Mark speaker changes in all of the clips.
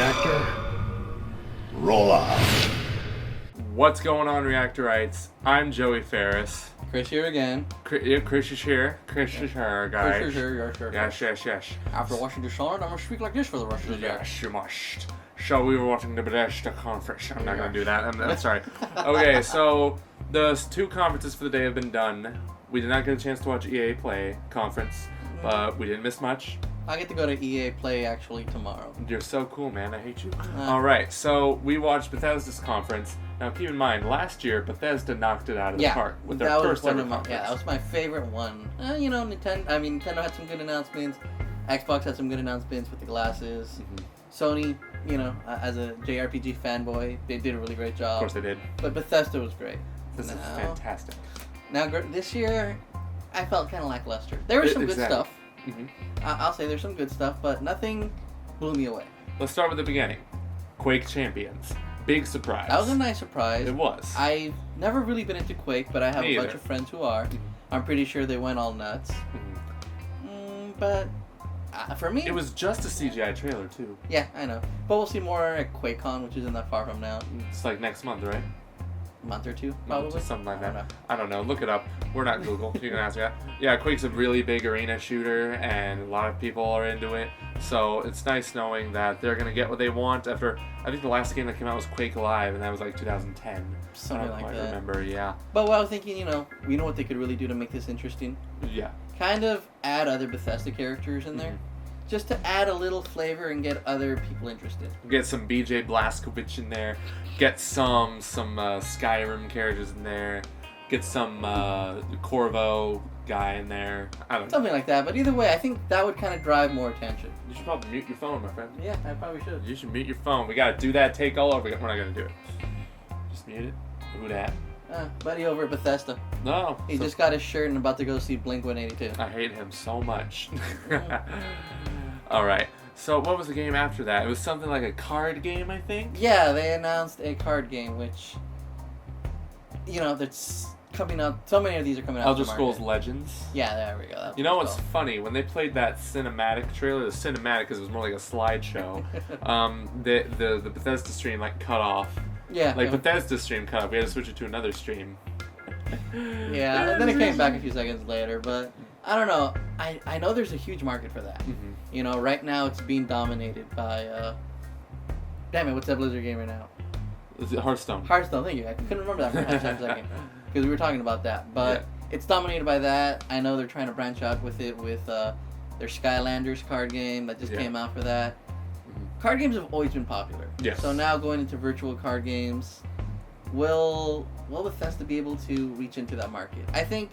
Speaker 1: Reactor, roll up.
Speaker 2: What's going on, Reactorites? I'm Joey Ferris.
Speaker 3: Chris here again.
Speaker 2: Chris is here. Chris is here, guys.
Speaker 3: Chris is here, yes.
Speaker 2: Yes.
Speaker 3: After watching Dishonored, I'm going to speak like this for the rest of the day.
Speaker 2: Yes, you must. So we were watching the Bethesda conference. I'm not going to do that. I'm sorry. Okay, so the two conferences for the day have been done. We did not get a chance to watch EA Play conference, but we didn't miss much.
Speaker 3: I get to go to EA Play actually tomorrow.
Speaker 2: You're so cool, man. I hate you. Alright, so we watched Bethesda's conference. Now keep in mind, last year Bethesda knocked it out of the park with their first ever conference.
Speaker 3: Yeah, that was my favorite one. Nintendo had some good announcements. Xbox had some good announcements with the glasses. Mm-hmm. Sony, as a JRPG fanboy, they did a really great job.
Speaker 2: Of course they did.
Speaker 3: But Bethesda was great.
Speaker 2: This is fantastic.
Speaker 3: Now, this year, I felt kind of lackluster. There was some good stuff.
Speaker 2: Mm-hmm.
Speaker 3: I'll say there's some good stuff, but nothing blew me away.
Speaker 2: Let's start with the beginning. Quake Champions. Big surprise.
Speaker 3: That was a nice surprise.
Speaker 2: It was.
Speaker 3: I've never really been into Quake, but I have a bunch of friends who are.
Speaker 2: Mm-hmm.
Speaker 3: I'm pretty sure they went all nuts.
Speaker 2: Mm-hmm.
Speaker 3: But for me...
Speaker 2: It was just a CGI trailer, too.
Speaker 3: Yeah, I know. But we'll see more at QuakeCon, which isn't that far from now.
Speaker 2: It's like next month, right?
Speaker 3: Month or two, probably.
Speaker 2: Something like that. I don't know. Look it up. We're not Google. You can ask that. Yeah, Quake's a really big arena shooter, and a lot of people are into it. So it's nice knowing that they're going to get what they want after... I think the last game that came out was Quake Live, and that was like 2010.
Speaker 3: Something like that. I
Speaker 2: remember, yeah.
Speaker 3: But what I was thinking, we know what they could really do to make this interesting?
Speaker 2: Yeah.
Speaker 3: Kind of add other Bethesda characters in there. Mm-hmm. Just to add a little flavor and get other people interested.
Speaker 2: Get some BJ Blazkowicz in there. Get some Skyrim characters in there. Get some Corvo guy in there. I don't know.
Speaker 3: Something like that. But either way, I think that would kind of drive more attention.
Speaker 2: You should probably mute your phone, my friend.
Speaker 3: Yeah, I probably should.
Speaker 2: You should mute your phone. We gotta do that take all over. We're not gonna do it. Just mute it. Who dat?
Speaker 3: Buddy over at Bethesda.
Speaker 2: No.
Speaker 3: He just got his shirt and about to go see Blink-182.
Speaker 2: I hate him so much. Alright, so what was the game after that? It was something like a card game, I think?
Speaker 3: Yeah, they announced a card game, which, that's coming out. So many of these are coming out.
Speaker 2: Elder Scrolls Legends?
Speaker 3: Yeah, there we go.
Speaker 2: You know what's funny? When they played that cinematic trailer, the cinematic, because it was more like a slideshow, the Bethesda stream, cut off.
Speaker 3: Yeah.
Speaker 2: Bethesda stream cut off. We had to switch it to another stream.
Speaker 3: Yeah, and then it came back a few seconds later, but... I don't know. I know there's a huge market for that. Mm-hmm. Right now it's being dominated by... Damn it, what's that Blizzard game right now?
Speaker 2: Is it Hearthstone?
Speaker 3: Hearthstone, thank you. I couldn't remember that for a second. Because we were talking about that. But it's dominated by that. I know they're trying to branch out with it with their Skylanders card game that just came out for that. Mm-hmm. Card games have always been popular.
Speaker 2: Yes.
Speaker 3: So now going into virtual card games, will Bethesda be able to reach into that market? I think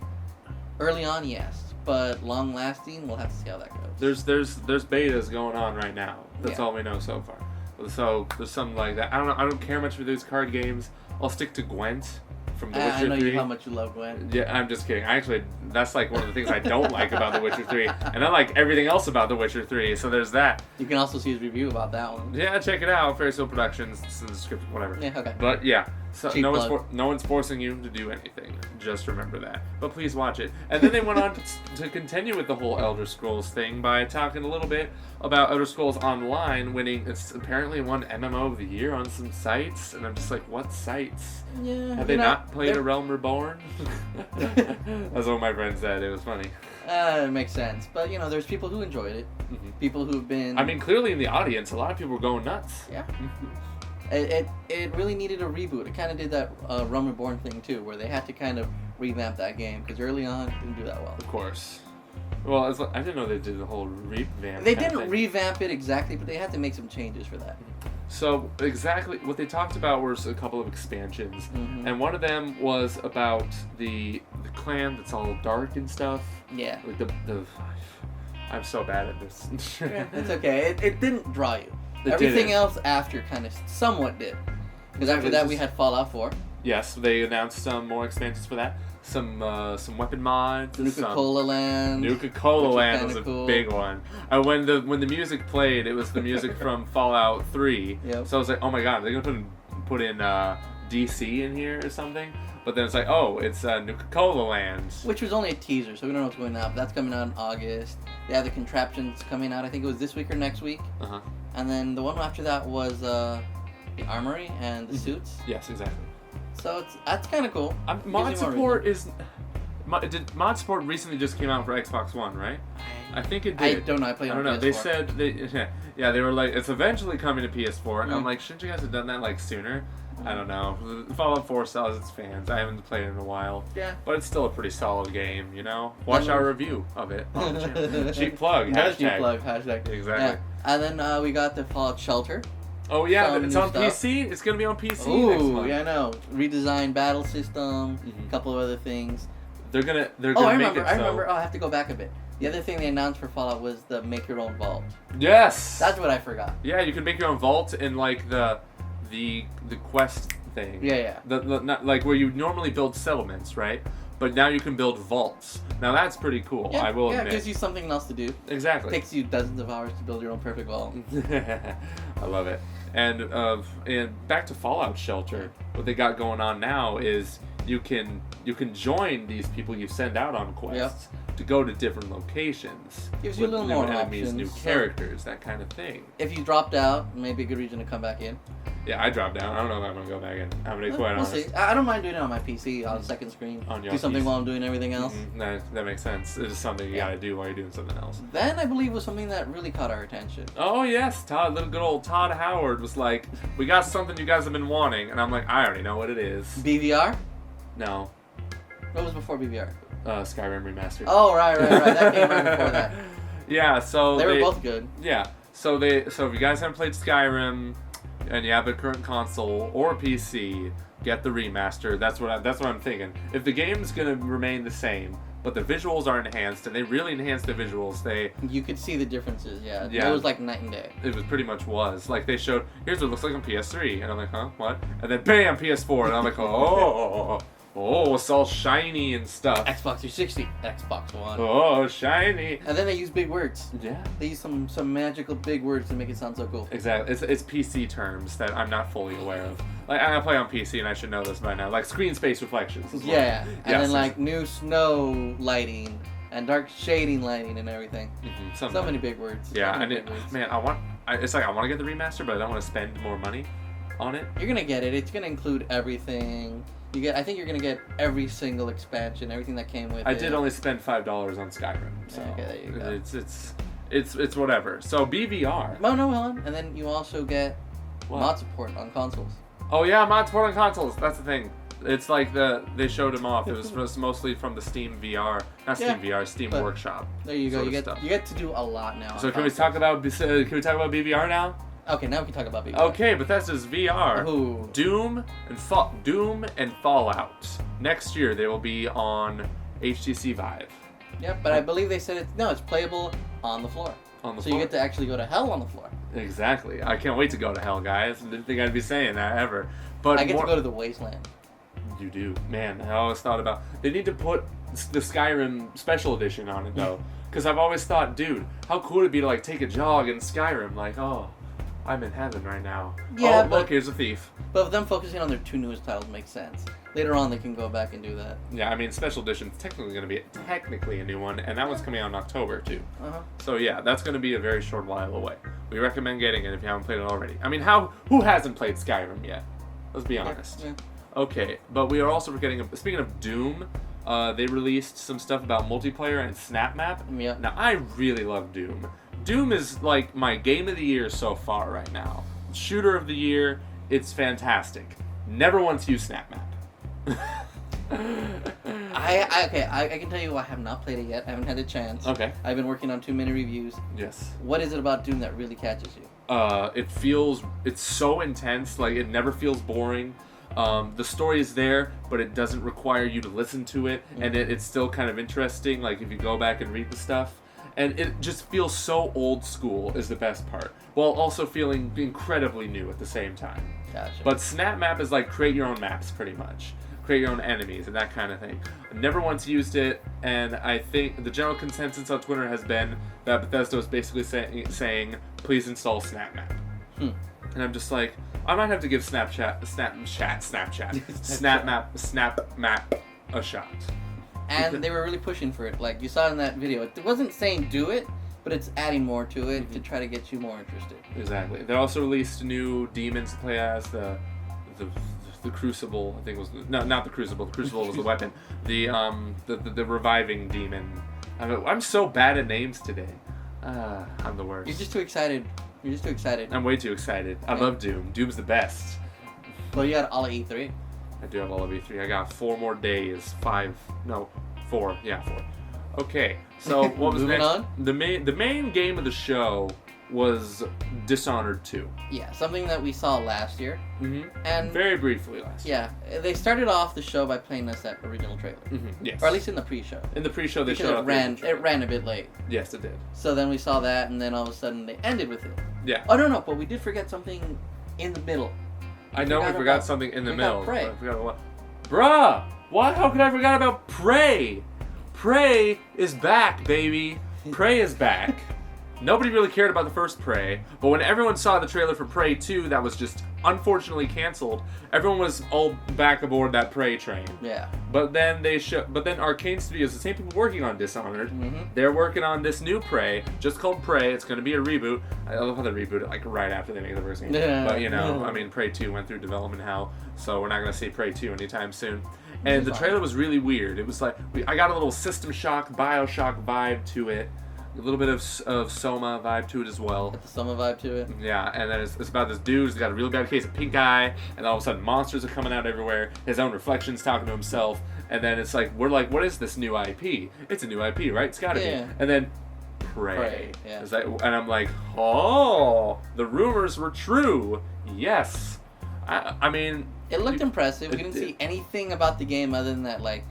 Speaker 3: early on, yes. But long lasting, we'll have to see how that goes.
Speaker 2: There's betas going on right now. That's all we know so far. So there's something like that. I don't know. I don't care much for those card games. I'll stick to Gwent from The Witcher 3.
Speaker 3: I know how much you love Gwent.
Speaker 2: Yeah, I'm just kidding. That's one of the things I don't like about The Witcher 3, and I like everything else about The Witcher 3. So there's that.
Speaker 3: You can also see his review about that one.
Speaker 2: Yeah, check it out. Ferris Hill Productions. It's in the description, whatever.
Speaker 3: Yeah, okay.
Speaker 2: But yeah. So no one's forcing you to do anything. Just remember that. But please watch it. And then they went on to continue with the whole Elder Scrolls thing by talking a little bit about Elder Scrolls Online winning. It's apparently won MMO of the year on some sites, and I'm just like, what sites?
Speaker 3: Yeah.
Speaker 2: Have they not played A Realm Reborn? That's what my friend said. It was funny.
Speaker 3: It makes sense. But there's people who enjoyed it. Mm-hmm. People who've been.
Speaker 2: I mean, clearly in the audience, a lot of people were going nuts.
Speaker 3: Yeah. It really needed a reboot. It kind of did that Realm Reborn thing too, where they had to kind of revamp that game because early on it didn't do that well.
Speaker 2: Of course. Well, I didn't know they did the whole revamp.
Speaker 3: They didn't revamp it exactly, but they had to make some changes for that.
Speaker 2: So exactly what they talked about was a couple of expansions, and one of them was about the clan that's all dark and stuff.
Speaker 3: Yeah.
Speaker 2: Like the I'm so bad at this.
Speaker 3: Yeah, it's okay. It didn't draw you.
Speaker 2: Everything
Speaker 3: didn't. Else after kind of somewhat did. Because after that we had Fallout 4.
Speaker 2: Yes, they announced some more expansions for that. Some weapon mods.
Speaker 3: Nuka-Cola Land.
Speaker 2: Nuka-Cola Land was a
Speaker 3: cool.
Speaker 2: big one. When the music played, it was the music from Fallout 3.
Speaker 3: Yep.
Speaker 2: So I was like, oh my god, they're gonna put in DC in here or something. But then it's like, oh, it's Nuka-Cola Land.
Speaker 3: Which was only a teaser, so we don't know what's going on. But that's coming out in August. They have the contraptions coming out. I think it was this week or next week.
Speaker 2: Uh-huh.
Speaker 3: And then the one after that was the armory and the suits.
Speaker 2: Yes, exactly.
Speaker 3: So that's kind of cool.
Speaker 2: Mod support is... Did mod support recently just came out for Xbox One, right? I think it did.
Speaker 3: I don't know. I played on PS4.
Speaker 2: I don't know. They said they were like, it's eventually coming to PS4, and I'm like, shouldn't you guys have done that like sooner? I don't know. Fallout 4 sells its fans. I haven't played it in a while.
Speaker 3: Yeah.
Speaker 2: But it's still a pretty solid game, you know? Watch our review of it on the channel. Cheap plug. Hashtag.
Speaker 3: Cheap plug. Hashtag.
Speaker 2: Exactly.
Speaker 3: Yeah. And then we got the Fallout Shelter.
Speaker 2: Oh yeah,
Speaker 3: Some
Speaker 2: it's
Speaker 3: new
Speaker 2: on
Speaker 3: stuff.
Speaker 2: PC. It's gonna be on PC next
Speaker 3: Ooh,
Speaker 2: month.
Speaker 3: yeah, I know. Redesigned battle system. A couple of other things.
Speaker 2: They're gonna
Speaker 3: I
Speaker 2: make it.
Speaker 3: I remember. Oh, I have to go back a bit. The other thing they announced for Fallout was the make your own vault.
Speaker 2: Yes.
Speaker 3: That's what I forgot.
Speaker 2: Yeah, you can make your own vault in like the quest thing.
Speaker 3: Yeah.
Speaker 2: Not, like where you normally build settlements, right? But now you can build vaults. Now that's pretty cool.
Speaker 3: Yeah,
Speaker 2: I will admit.
Speaker 3: Yeah, it gives you something else to do.
Speaker 2: Exactly.
Speaker 3: It takes you dozens of hours to build your own perfect vault.
Speaker 2: I love it. And back to Fallout Shelter. What they got going on now is you can join these people you send out on quests to go to different locations.
Speaker 3: Gives you a little
Speaker 2: new
Speaker 3: more
Speaker 2: enemies,
Speaker 3: options.
Speaker 2: new characters, that kind of thing.
Speaker 3: If you dropped out, maybe a good reason to come back in.
Speaker 2: Yeah, I dropped down. I don't know if I'm gonna go back in. I'm gonna be quite honest.
Speaker 3: See. I don't mind doing it on my PC on second screen.
Speaker 2: On your
Speaker 3: do something
Speaker 2: PC.
Speaker 3: while I'm doing everything else.
Speaker 2: That makes sense. It is something you gotta do while you're doing something else.
Speaker 3: Then I believe was something that really caught our attention.
Speaker 2: Oh yes, little good old Todd Howard was like, "We got something you guys have been wanting," and I'm like, "I already know what it is."
Speaker 3: BVR?
Speaker 2: No.
Speaker 3: What was before BVR?
Speaker 2: Skyrim Remastered.
Speaker 3: Oh right. That came right before that.
Speaker 2: Yeah, so
Speaker 3: they were both good.
Speaker 2: Yeah, so if you guys haven't played Skyrim, and you have a current console or a PC, get the remaster. That's what I'm thinking. If the game's gonna remain the same, but the visuals are enhanced, and they really enhanced the visuals,
Speaker 3: you could see the differences. Yeah.
Speaker 2: Yeah.
Speaker 3: It was like night and day.
Speaker 2: It was pretty much was like they showed. Here's what it looks like on PS3, and I'm like, huh, what? And then bam, PS4, and I'm like, oh, it's all shiny and stuff.
Speaker 3: Xbox 360, Xbox One.
Speaker 2: Oh, shiny.
Speaker 3: And then they use big words.
Speaker 2: Yeah.
Speaker 3: They use some magical big words to make it sound so cool.
Speaker 2: Exactly. It's PC terms that I'm not fully aware of. Like I play on PC and I should know this by now. Like screen space reflections.
Speaker 3: Yeah. And then like new snow lighting and dark shading lighting and everything. So many big words.
Speaker 2: Yeah. Man, I want to get the remaster, but I don't want to spend more money on it.
Speaker 3: You're gonna get it. It's gonna include everything. I think you're gonna get every single expansion, everything that came with it.
Speaker 2: I did only spend $5 on Skyrim, so
Speaker 3: okay, there you go.
Speaker 2: It's whatever. So BVR.
Speaker 3: No, hold on. And then you also get mod support on consoles.
Speaker 2: Oh yeah, mod support on consoles. That's the thing. It's like they showed them off. It was mostly from the Steam VR, not Steam VR, Steam Workshop.
Speaker 3: There you go. You get to do a lot now.
Speaker 2: So can we talk about BVR now?
Speaker 3: Okay, now we can talk about BVR.
Speaker 2: Okay, Bethesda's VR.
Speaker 3: Ooh.
Speaker 2: Doom and Fallout. Next year they will be on HTC Vive.
Speaker 3: Yep, but I believe they said it's playable on the floor. So you get to actually go to hell on the floor.
Speaker 2: Exactly. I can't wait to go to hell, guys. Didn't think I'd be saying that ever. But
Speaker 3: I get to go to the wasteland.
Speaker 2: You do. Man, I always thought about... They need to put the Skyrim Special Edition on it, though. Because I've always thought, dude, how cool would it be to, like, take a jog in Skyrim? Like, oh, I'm in heaven right now.
Speaker 3: Yeah,
Speaker 2: look, here's a thief.
Speaker 3: But them focusing on their two newest titles makes sense. Later on, they can go back and do that.
Speaker 2: Yeah, I mean, Special Edition's technically going to be a new one, and that one's coming out in October, too.
Speaker 3: Uh-huh.
Speaker 2: So, yeah, that's going to be a very short while away. We recommend getting it if you haven't played it already. I mean, who hasn't played Skyrim yet? Let's be honest.
Speaker 3: Yeah.
Speaker 2: Okay, but we are also getting... Speaking of Doom, they released some stuff about multiplayer and Snap Map.
Speaker 3: Yeah.
Speaker 2: Now, I really love Doom. Doom is, like, my game of the year so far right now. Shooter of the year, it's fantastic. Never once used Snap Map.
Speaker 3: I can tell you I have not played it yet. I haven't had a chance.
Speaker 2: Okay.
Speaker 3: I've been working on too many reviews.
Speaker 2: Yes.
Speaker 3: What is it about Doom that really catches you?
Speaker 2: It's so intense, like it never feels boring. The story is there, but it doesn't require you to listen to it, and it's still kind of interesting, like if you go back and read the stuff. And it just feels so old school is the best part, while also feeling incredibly new at the same time.
Speaker 3: Gotcha.
Speaker 2: But Snap Map is like create your own maps, pretty much. Create your own enemies and that kind of thing. I never once used it, and I think the general consensus on Twitter has been that Bethesda was basically saying, please install Snap Map. And I'm just like, I might have to give Snap Map a shot.
Speaker 3: And they were really pushing for it. Like you saw in that video, it wasn't saying do it, but it's adding more to it to try to get you more interested.
Speaker 2: Exactly. They also released new demons to play as. The Crucible, I think was not the Crucible. The Crucible was the weapon. The reviving demon. I'm so bad at names today. I'm the worst.
Speaker 3: You're just too excited.
Speaker 2: I'm way too excited. I love Doom. Doom's the best.
Speaker 3: Well, you had all of E3.
Speaker 2: I do have all of E3. I got 4 more days. 4. Yeah, 4. Okay, so what was
Speaker 3: Moving
Speaker 2: next?
Speaker 3: on?
Speaker 2: The main game of the show was Dishonored 2.
Speaker 3: Yeah, something that we saw last year. And
Speaker 2: very briefly last year.
Speaker 3: Yeah, they started off the show by playing us that original trailer.
Speaker 2: Yes.
Speaker 3: Or at least in the pre-show.
Speaker 2: In the pre-show, they
Speaker 3: because
Speaker 2: showed
Speaker 3: it ran a bit late.
Speaker 2: Yes, it did.
Speaker 3: So then we saw that, and then all of a sudden they ended with it.
Speaker 2: Yeah.
Speaker 3: Oh no, but we did forget something in the middle.
Speaker 2: I know we forgot something in the middle.
Speaker 3: Prey.
Speaker 2: I forgot what. Bruh! What? How could I forget about Prey? Prey is back, baby. Prey is back. Nobody really cared about the first Prey, but when everyone saw the trailer for Prey 2 that was just unfortunately canceled, everyone was all back aboard that Prey train.
Speaker 3: Yeah.
Speaker 2: But then Arcane Studios, the same people working on Dishonored, they're working on this new Prey, just called Prey. It's going to be a reboot. I love how they reboot it like right after they make the first game.
Speaker 3: Yeah.
Speaker 2: But I mean, Prey 2 went through development hell, so we're not going to see Prey 2 anytime soon. And the trailer was really weird. It was like I got a little System Shock, BioShock vibe to it. A little bit of Soma vibe to it as well.
Speaker 3: Got the Soma vibe to it.
Speaker 2: Yeah, and then it's about this dude who's got a really bad case of pink eye, and all of a sudden monsters are coming out everywhere. His own reflection's talking to himself, and then it's like, we're like, what is this new IP? It's a new IP, right? It's gotta be. And then Prey.
Speaker 3: Yeah.
Speaker 2: It's like, and I'm like, oh, the rumors were true. Yes. I mean...
Speaker 3: It looked impressive. We didn't see anything about the game other than that, like,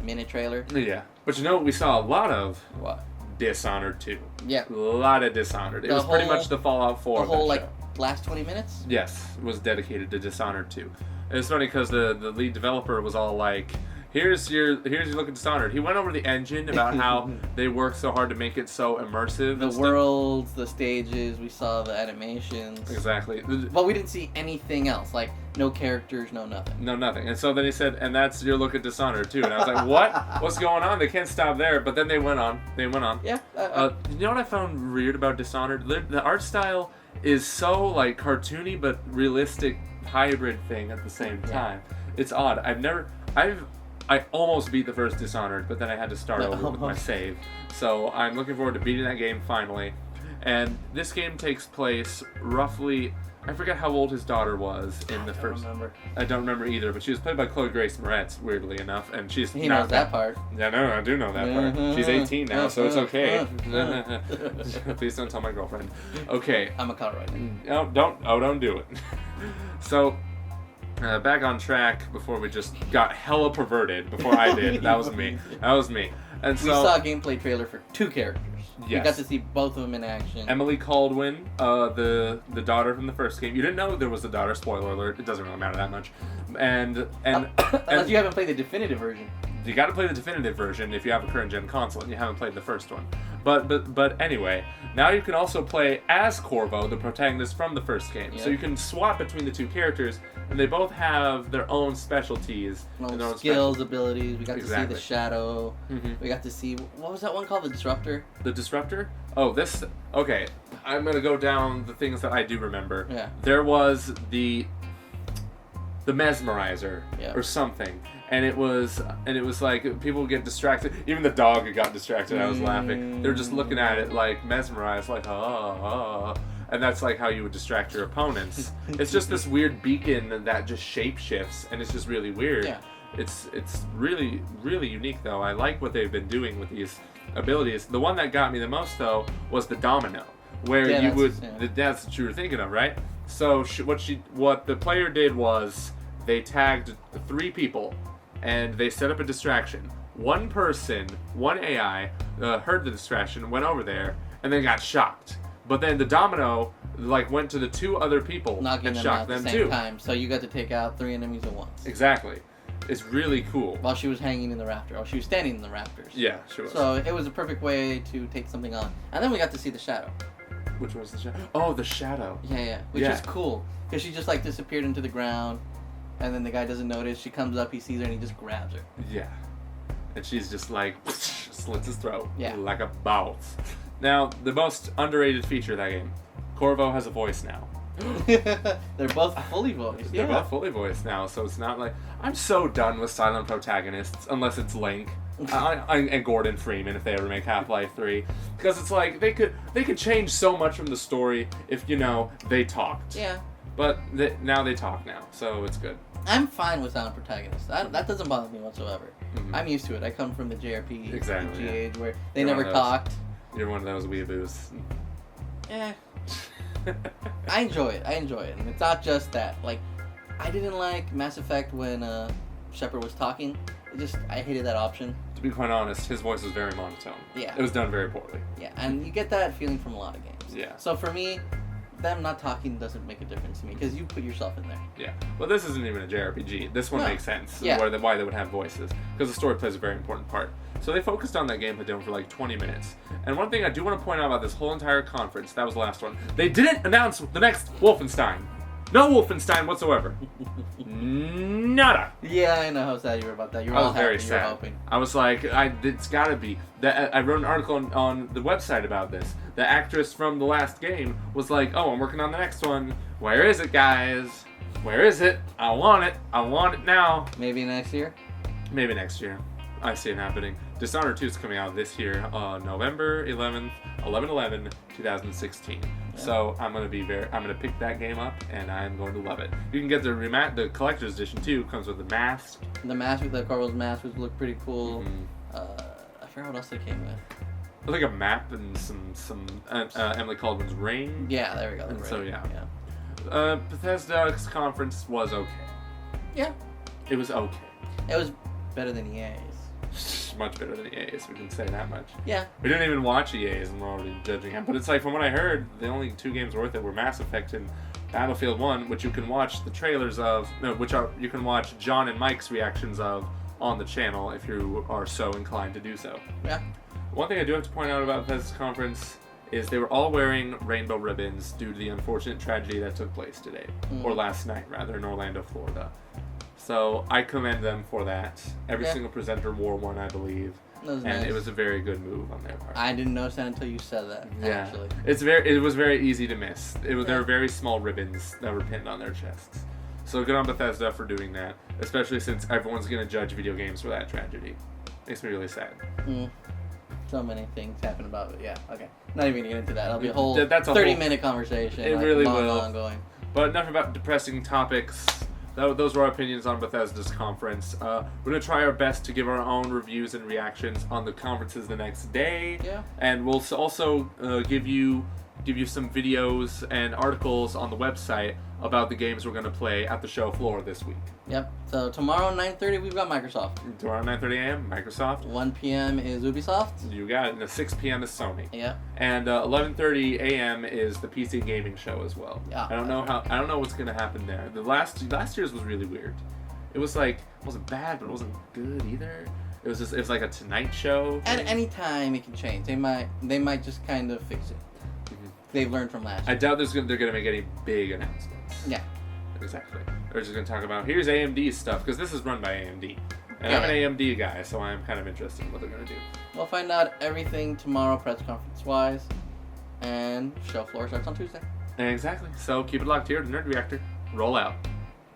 Speaker 3: minute trailer?
Speaker 2: Yeah. But you know what we saw a lot of?
Speaker 3: What?
Speaker 2: Dishonored 2.
Speaker 3: Yeah.
Speaker 2: A lot of Dishonored. It was pretty much the Fallout 4.
Speaker 3: The whole, last 20 minutes?
Speaker 2: Yes, was dedicated to Dishonored 2. And it's funny because the lead developer was all like, here's your look at Dishonored. He went over the engine about how they worked so hard to make it so immersive.
Speaker 3: The worlds, the stages, we saw the animations.
Speaker 2: Exactly.
Speaker 3: But we didn't see anything else. Like, no characters, no nothing.
Speaker 2: No, nothing. And so then he said, and that's your look at Dishonored too. And I was like, what? What's going on? They can't stop there. But then they went on.
Speaker 3: Yeah.
Speaker 2: You know what I found weird about Dishonored? The art style is so like cartoony but realistic hybrid thing at the same time. It's odd. I almost beat the first Dishonored, but then I had to start over with my save. So I'm looking forward to beating that game finally. And this game takes place roughly... I forget how old his daughter was in the first... I don't remember either, but she was played by Chloe Grace Moretz, weirdly enough, and she's
Speaker 3: He knows that part.
Speaker 2: Yeah, no, I do know that part. She's 18 now, so it's okay. Please don't tell my girlfriend. Okay.
Speaker 3: I'm a color right now.
Speaker 2: Don't do it. So... back on track before we just got hella perverted before I did. That was me. And so,
Speaker 3: we saw a gameplay trailer for 2 characters.
Speaker 2: Yes.
Speaker 3: We got to see both of them in action.
Speaker 2: Emily Caldwin, the daughter from the first game. You didn't know there was a daughter. Spoiler alert. It doesn't really matter that much. And
Speaker 3: unless you haven't played the definitive version.
Speaker 2: You got to play the definitive version if you have a current gen console and you haven't played the first one. But anyway, now you can also play as Corvo, the protagonist from the first game. Yep. So you can swap between the 2 characters, and they both have their own specialties,
Speaker 3: their own skills, abilities. We got to see the Shadow. We got to see, what was that one called? The Disruptor.
Speaker 2: The Disruptor? Oh, this. Okay, I'm gonna go down the things that I do remember.
Speaker 3: Yeah.
Speaker 2: There was the Mesmerizer or something. And it was like people get distracted. Even the dog got distracted. I was laughing. They're just looking at it like mesmerized, like and that's like how you would distract your opponents. It's just this weird beacon that just shape shifts, and it's just really weird. Yeah. It's really really unique though. I like what they've been doing with these abilities. The one that got me the most though was the domino, where that's what you were thinking of, right? So what the player did was they tagged 3 people. And they set up a distraction. One person, one AI, heard the distraction, went over there, and then got shocked. But then the domino went to the 2 other people and shocked them
Speaker 3: at the same time. So you got to take out 3 enemies at once.
Speaker 2: Exactly. It's really cool.
Speaker 3: While she was hanging in the rafter. Or she was standing in the rafters.
Speaker 2: Yeah, she was.
Speaker 3: So it was a perfect way to take something on. And then we got to see the Shadow.
Speaker 2: Which was the shadow? Oh, the shadow.
Speaker 3: Yeah. Which is cool. Because she just, like, disappeared into the ground, and then the guy doesn't notice. She comes up, he sees her, and he just grabs her.
Speaker 2: Yeah. And she's just like, slits his throat.
Speaker 3: Yeah.
Speaker 2: Like a bounce. Now, the most underrated feature of that game, Corvo has a voice now.
Speaker 3: They're both fully voiced.
Speaker 2: They're both fully voiced now, so it's not like... I'm so done with silent protagonists, unless it's Link. And Gordon Freeman, if they ever make Half-Life 3. Because it's like, they could change so much from the story if, they talked.
Speaker 3: Yeah.
Speaker 2: But now they talk now, so it's good.
Speaker 3: I'm fine with silent protagonists. That doesn't bother me whatsoever.
Speaker 2: Mm-hmm.
Speaker 3: I'm used to it. I come from the JRPG age where they
Speaker 2: You're
Speaker 3: never talked.
Speaker 2: You're one of those weeaboos.
Speaker 3: Eh. I enjoy it, and it's not just that. Like, I didn't like Mass Effect when Shepard was talking. I hated that option.
Speaker 2: To be quite honest, his voice was very monotone.
Speaker 3: Yeah.
Speaker 2: It was done very poorly.
Speaker 3: Yeah, and you get that feeling from a lot of games.
Speaker 2: Yeah.
Speaker 3: So for me, them not talking doesn't make a difference to me, because you put yourself in there.
Speaker 2: Yeah. Well, this isn't even a JRPG. This one makes sense.
Speaker 3: Yeah.
Speaker 2: Why they would have voices. Because the story plays a very important part. So they focused on that gameplay demo for like 20 minutes. And one thing I do want to point out about this whole entire conference, that was the last one, they didn't announce the next Wolfenstein. No Wolfenstein whatsoever. Nada.
Speaker 3: Yeah, I know how sad you were about that. You were
Speaker 2: I
Speaker 3: all
Speaker 2: was very
Speaker 3: happy.
Speaker 2: sad.
Speaker 3: You were hoping.
Speaker 2: I was like, it's gotta be. I wrote an article on the website about this. The actress from the last game was like, oh, I'm working on the next one. Where is it, guys? Where is it? I want it. I want it now.
Speaker 3: Maybe next year?
Speaker 2: Maybe next year. I see it happening. Dishonored 2 is coming out this year, November 11th, 11/11/2016. Yeah. So I'm gonna pick that game up, and I'm going to love it. You can get the collector's edition too. Comes with the mask.
Speaker 3: The mask with the Corvo's mask, which looked pretty cool.
Speaker 2: Mm-hmm.
Speaker 3: I forgot what else they came with.
Speaker 2: Like a map and some Emily Caldwell's ring.
Speaker 3: Yeah, there we go.
Speaker 2: And so yeah. Bethesda's conference was okay.
Speaker 3: Yeah.
Speaker 2: It was okay.
Speaker 3: It was better than EA's.
Speaker 2: Much better than EA's, we can say that much.
Speaker 3: Yeah.
Speaker 2: We didn't even watch EA's and we're already judging him. But it's like, from what I heard, the only 2 games worth it were Mass Effect and Battlefield 1, which you can watch the trailers of, you can watch John and Mike's reactions of on the channel if you are so inclined to do so.
Speaker 3: Yeah.
Speaker 2: One thing I do have to point out about Bethesda's conference is they were all wearing rainbow ribbons due to the unfortunate tragedy that took place today, or last night rather, in Orlando, Florida. So I commend them for that. Every single presenter wore one, I believe, and
Speaker 3: nice.
Speaker 2: It was a very good move on their part.
Speaker 3: I didn't notice that until you said that.
Speaker 2: Yeah,
Speaker 3: actually.
Speaker 2: It was very easy to miss. There were very small ribbons that were pinned on their chests. So good on Bethesda for doing that, especially since everyone's gonna judge video games for that tragedy. Makes me really sad.
Speaker 3: So many things happen about it. Yeah, okay. Not even gonna get into that. That'll be a whole
Speaker 2: That's a
Speaker 3: 30-minute conversation.
Speaker 2: It really
Speaker 3: long,
Speaker 2: will.
Speaker 3: Ongoing.
Speaker 2: But enough about depressing topics. Those were our opinions on Bethesda's conference. We're going to try our best to give our own reviews and reactions on the conferences the next day.
Speaker 3: Yeah.
Speaker 2: And we'll also give you some videos and articles on the website about the games we're going to play at the show floor this week.
Speaker 3: Yep. So tomorrow 9:30 we've got Microsoft.
Speaker 2: Tomorrow 9:30 a.m. Microsoft.
Speaker 3: 1 p.m. is Ubisoft.
Speaker 2: You got it. And 6 p.m. is Sony.
Speaker 3: Yeah.
Speaker 2: And 11:30 a.m. is the PC gaming show as well.
Speaker 3: Yeah.
Speaker 2: I don't know what's going to happen there. The last year's was really weird. It was like, it wasn't bad, but it wasn't good either. It was like a Tonight Show thing.
Speaker 3: At any time it can change. They might just kind of fix it. They've learned from last year.
Speaker 2: I doubt they're gonna make any big announcements.
Speaker 3: Yeah.
Speaker 2: Exactly. They're just gonna talk about, here's AMD's stuff, because this is run by AMD. And I'm an AMD guy, so I'm kind of interested in what they're gonna do.
Speaker 3: We'll find out everything tomorrow, press conference wise, and show floor starts on Tuesday.
Speaker 2: Exactly. So keep it locked here to Nerd Reactor. Roll out.